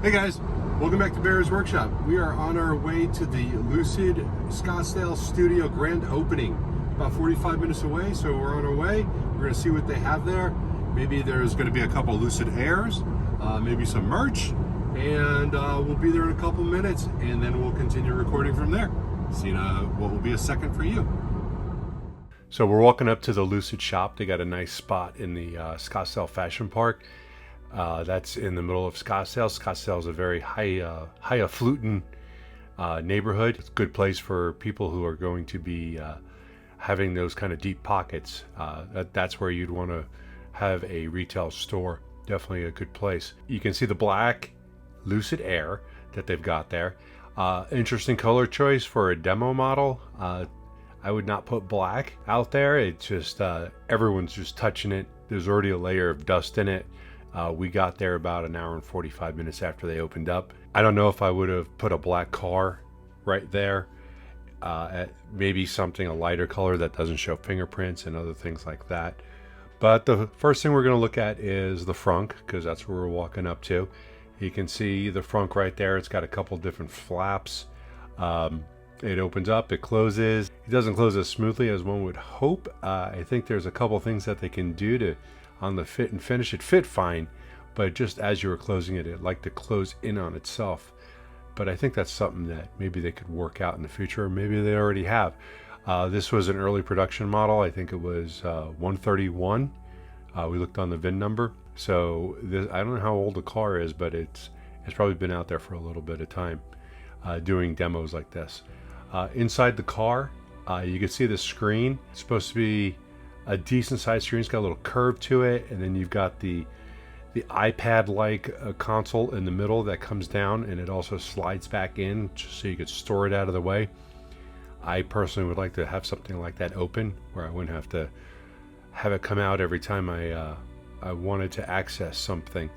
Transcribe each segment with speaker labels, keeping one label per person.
Speaker 1: Hey guys, welcome back to Bear's Workshop. We are on our way to the Lucid Scottsdale studio grand opening. About 45 minutes away, so we're on our way. We're going to see what they have there. Maybe there's going to be a couple Lucid Airs, maybe some merch, and we'll be there in a couple minutes, and then we'll continue recording from there. See what will be a second for you. So we're walking up to the Lucid shop. They got a nice spot in the Scottsdale Fashion Park. That's in the middle of Scottsdale. Scottsdale is a very highfalutin neighborhood. It's a good place for people who are going to be having those kind of deep pockets. That's where you'd want to have a retail store. Definitely a good place. You can see the black Lucid Air that they've got there. Interesting color choice for a demo model. I would not put black out there. It's just everyone's just touching it. There's already a layer of dust in it. We got there about an hour and 45 minutes after they opened up. I don't know if I would have put a black car right there. Maybe something a lighter color that doesn't show fingerprints and other things like that. But the first thing we're going to look at is the frunk, because that's where we're walking up to. You can see the frunk right there. It's got a couple different flaps. It opens up, it closes. It doesn't close as smoothly as one would hope. I think there's a couple things that they can do to on the fit and finish. It fit fine, but just as you were closing it, it liked to close in on itself. But I think that's something that maybe they could work out in the future, or maybe they already have. This was an early production model. I think it was 131. We looked on the VIN number. So I don't know how old the car is, but it's probably been out there for a little bit of time doing demos like this. Inside the car, you can see the screen. It's supposed to be a decent sized screen. It's got a little curve to it, and then you've got the iPad-like console in the middle that comes down, and it also slides back in just so you could store it out of the way. I personally would like to have something like that open, where I wouldn't have to have it come out every time I wanted to access something.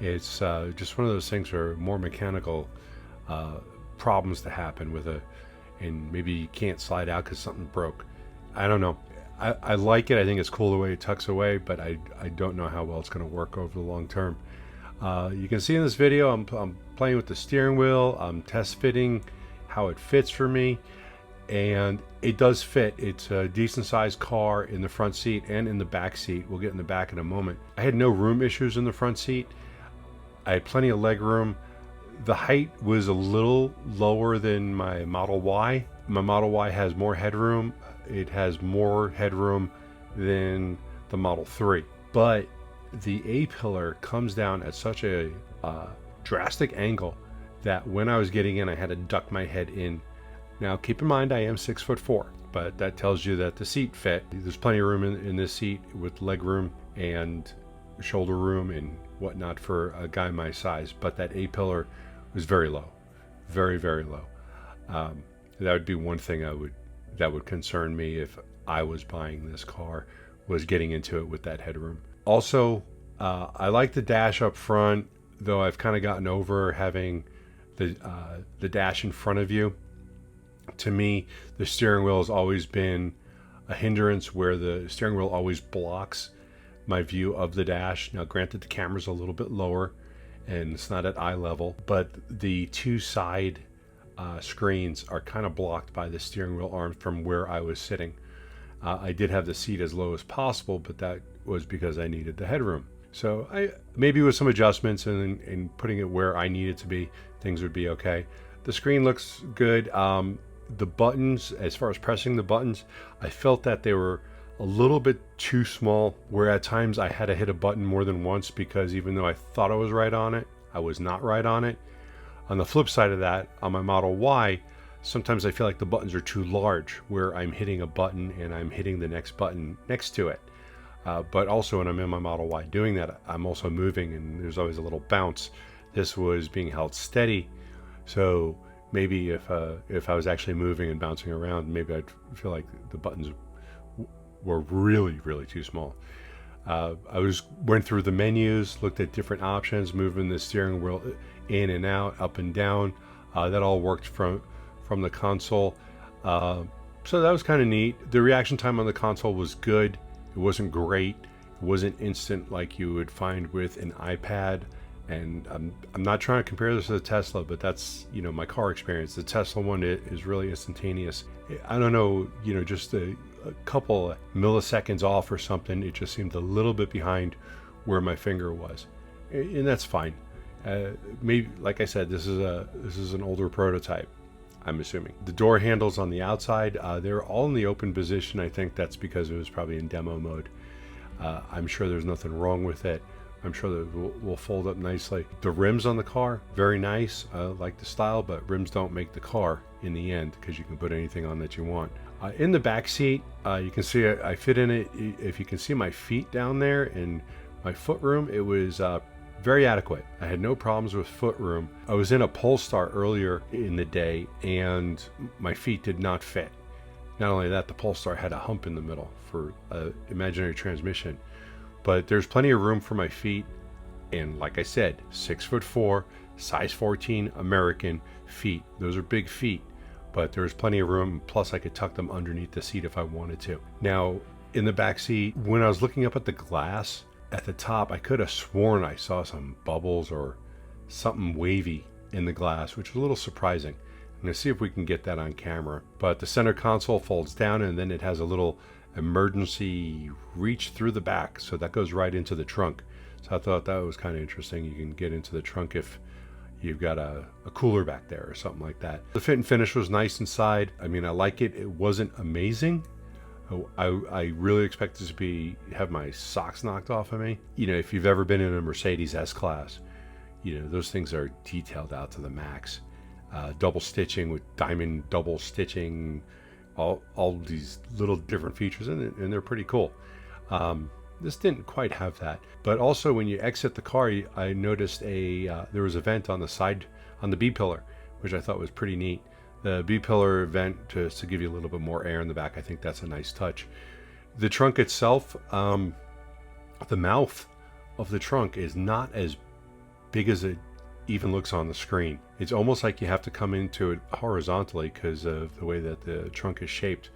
Speaker 1: It's just one of those things where more mechanical problems to happen with and maybe you can't slide out because something broke. I don't know. I like it. I think it's cool the way it tucks away, but I don't know how well it's going to work over the long term. You can see in this video I'm playing with the steering wheel. I'm test fitting how it fits for me, and it does fit. It's a decent sized car in the front seat and in the back seat. We'll get in the back in a moment. I had no room issues in the front seat. I had plenty of leg room. The height was a little lower than my Model Y. My Model Y has more headroom. It has more headroom than the Model 3. But the A-pillar comes down at such a drastic angle that when I was getting in, I had to duck my head in. Now, keep in mind, I am 6'4", but that tells you that the seat fit. There's plenty of room in this seat with leg room and shoulder room and whatnot for a guy my size. But that A-pillar was very low, very, very low. That would be one thing that would concern me if I was buying this car, was getting into it with that headroom. Also, I like the dash up front, though I've kind of gotten over having the dash in front of you. To me, the steering wheel has always been a hindrance, where the steering wheel always blocks my view of the dash. Now, granted, the camera's a little bit lower and it's not at eye level, but the two side screens are kind of blocked by the steering wheel arms from where I was sitting. I did have the seat as low as possible, but that was because I needed the headroom. So maybe with some adjustments and putting it where I needed to be, things would be okay. The screen looks good. The buttons, as far as pressing the buttons, I felt that they were a little bit too small, where at times I had to hit a button more than once, because even though I thought I was right on it, I was not right on it. On the flip side of that, on my Model Y, sometimes I feel like the buttons are too large, where I'm hitting a button and I'm hitting the next button next to it. But also when I'm in my Model Y doing that, I'm also moving and there's always a little bounce. This was being held steady, so maybe if I was actually moving and bouncing around, maybe I'd feel like the buttons were really, really too small. I went through the menus, looked at different options, moving the steering wheel in and out, up and down. That all worked from the console. So that was kind of neat. The reaction time on the console was good. It wasn't great. It wasn't instant like you would find with an iPad And I'm not trying to compare this to the Tesla, but that's, my car experience. The Tesla one is really instantaneous. I don't know, just a couple milliseconds off or something. It just seemed a little bit behind where my finger was, and that's fine. Maybe, like I said, this is an older prototype, I'm assuming. The door handles on the outside, they're all in the open position. I think that's because it was probably in demo mode. I'm sure there's nothing wrong with it. I'm sure that will fold up nicely. The rims on the car, very nice. I like the style, but rims don't make the car in the end, because you can put anything on that you want. In the back seat, you can see I fit in it. If you can see my feet down there in my foot room, it was very adequate. I had no problems with foot room. I was in a Polestar earlier in the day, and my feet did not fit. Not only that, the Polestar had a hump in the middle for imaginary transmission. But there's plenty of room for my feet, and like I said, 6'4", size 14 American feet. Those are big feet, but there's plenty of room. Plus, I could tuck them underneath the seat if I wanted to. Now, in the back seat, when I was looking up at the glass at the top, I could have sworn I saw some bubbles or something wavy in the glass, which was a little surprising. I'm going to see if we can get that on camera. But the center console folds down, and then it has a little emergency reach through the back, so that goes right into the trunk. So I thought that was kind of interesting. You can get into the trunk if you've got a cooler back there or something like that. The fit and finish was nice inside. I mean, I like it. It wasn't amazing. I really expect this to have my socks knocked off of me. If you've ever been in a Mercedes S-Class, those things are detailed out to the max. Double stitching with diamond double stitching, all these little different features in it, and they're pretty cool. This didn't quite have that. But also, when you exit the car, I noticed there was a vent on the side, on the B-pillar, which I thought was pretty neat. The B-pillar vent to give you a little bit more air in the back. I think that's a nice touch. The trunk itself, the mouth of the trunk is not as big as it even looks on the screen. It's almost like you have to come into it horizontally because of the way that the trunk is shaped.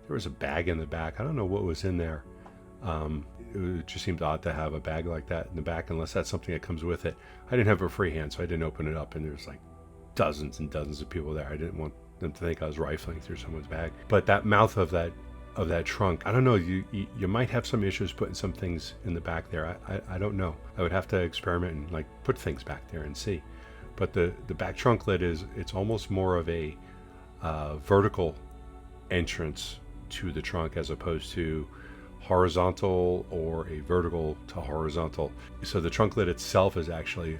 Speaker 1: There was a bag in the back. I don't know what was in there. It just seemed odd to have a bag like that in the back, unless that's something that comes with it. I didn't have a free hand, so I didn't open it up, and there's like dozens and dozens of people there. I didn't want them to think I was rifling through someone's bag. But that mouth of that trunk, I don't know, you might have some issues putting some things in the back there. I don't know. I would have to experiment and put things back there and see. But the back trunk lid it's almost more of a vertical entrance to the trunk as opposed to horizontal or a vertical to horizontal. So the trunk lid itself is actually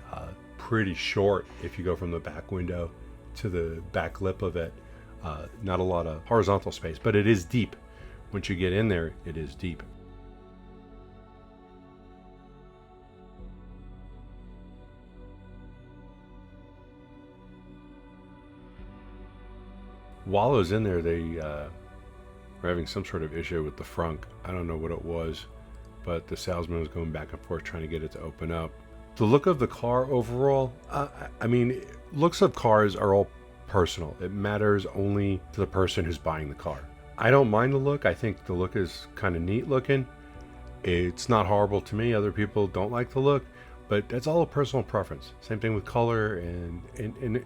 Speaker 1: pretty short if you go from the back window to the back lip of it. Not a lot of horizontal space, but it is deep. Once you get in there, it is deep. While I was in there, they were having some sort of issue with the frunk. I don't know what it was, but the salesman was going back and forth trying to get it to open up. The look of the car overall, I mean, looks of cars are all personal. It matters only to the person who's buying the car. I don't mind the look. I think the look is kind of neat looking. It's not horrible to me. Other people don't like the look, but that's all a personal preference. Same thing with color and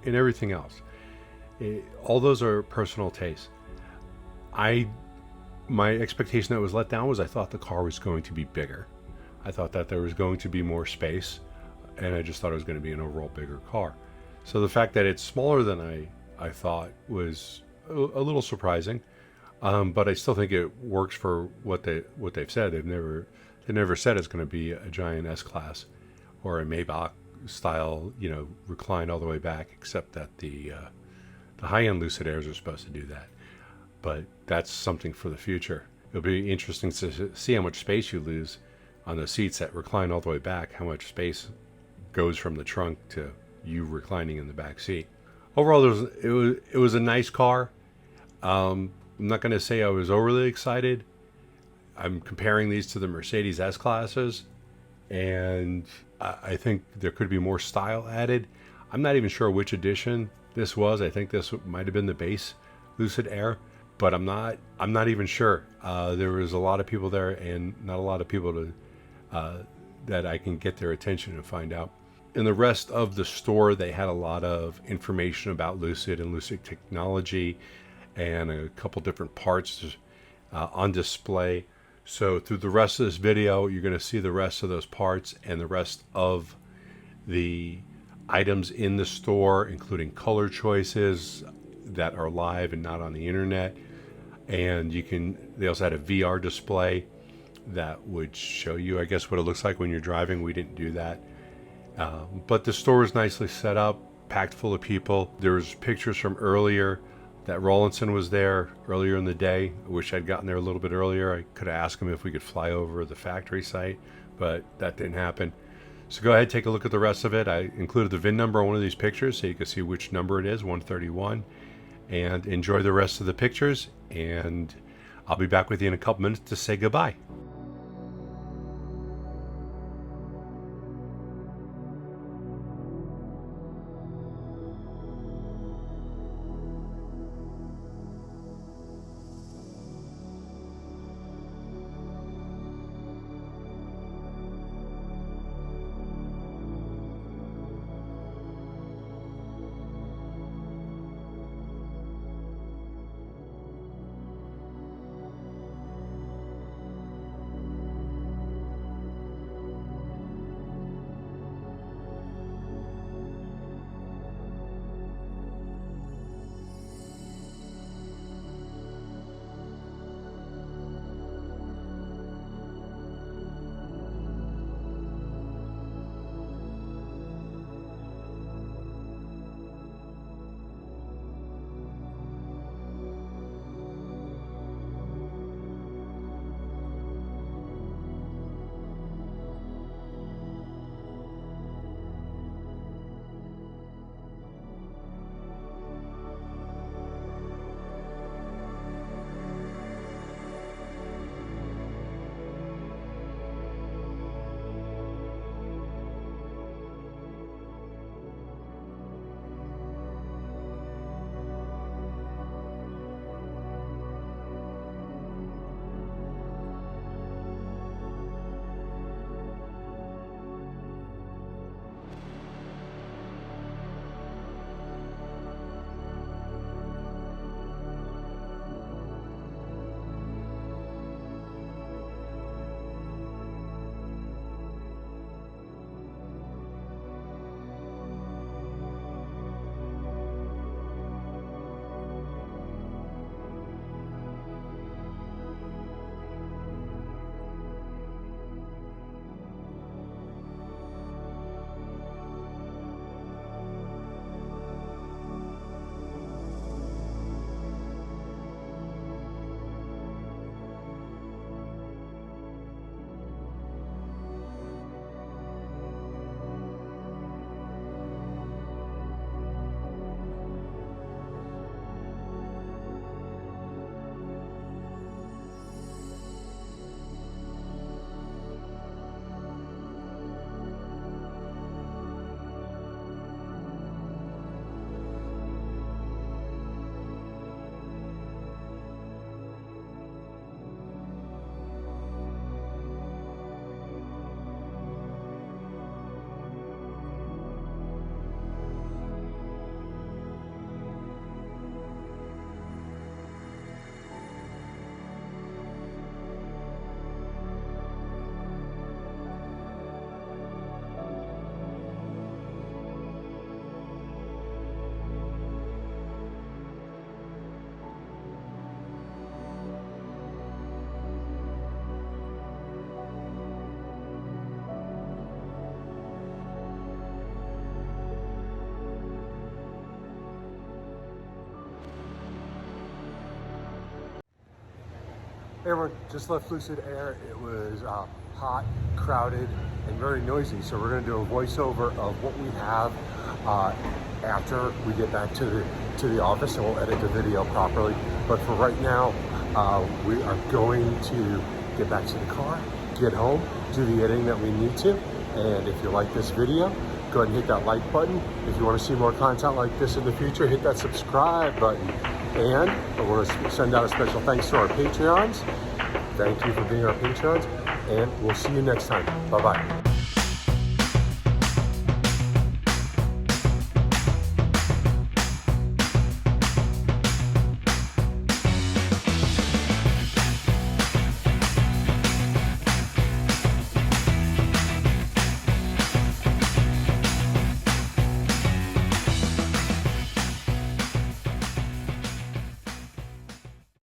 Speaker 1: everything else. All those are personal tastes. My expectation that was let down was I thought the car was going to be bigger. I thought that there was going to be more space, and I just thought it was going to be an overall bigger car. So the fact that it's smaller than I thought was a little surprising. But I still think it works for what they've said. They never said it's going to be a giant S-Class or a Mavic style, recline all the way back, except that the high-end Lucid Airs are supposed to do that. But that's something for the future. It'll be interesting to see how much space you lose on the seats that recline all the way back, how much space goes from the trunk to you reclining in the back seat. Overall, it was a nice car. I'm not going to say I was overly excited. I'm comparing these to the Mercedes S-Classes, and I think there could be more style added. I'm not even sure which edition this was. I think this might have been the base Lucid Air, but I'm not even sure. There was a lot of people there, and not a lot of people that I can get their attention and find out. In the rest of the store, they had a lot of information about Lucid and Lucid technology and a couple different parts on display. So through the rest of this video, you're going to see the rest of those parts and the rest of the items in the store, including color choices that are live and not on the internet. And they also had a VR display that would show you, I guess, what it looks like when you're driving. We didn't do that. But the store is nicely set up, packed full of people. There was pictures from earlier that Rawlinson was there earlier in the day. I wish I'd gotten there a little bit earlier. I could have asked him if we could fly over the factory site, but that didn't happen. So go ahead, take a look at the rest of it. I included the VIN number on one of these pictures so you can see which number it is, 131, and enjoy the rest of the pictures. And I'll be back with you in a couple minutes to say goodbye.
Speaker 2: Hey everyone, just left Lucid Air. It was hot, crowded, and very noisy. So we're going to do a voiceover of what we have after we get back to the office, and we'll edit the video properly. But for right now, we are going to get back to the car, get home, do the editing that we need to. And if you like this video, go ahead and hit that like button. If you want to see more content like this in the future, hit that subscribe button. And I want to send out a special thanks to our Patreons. Thank you for being our Patreons, and we'll see you next time. Bye-bye.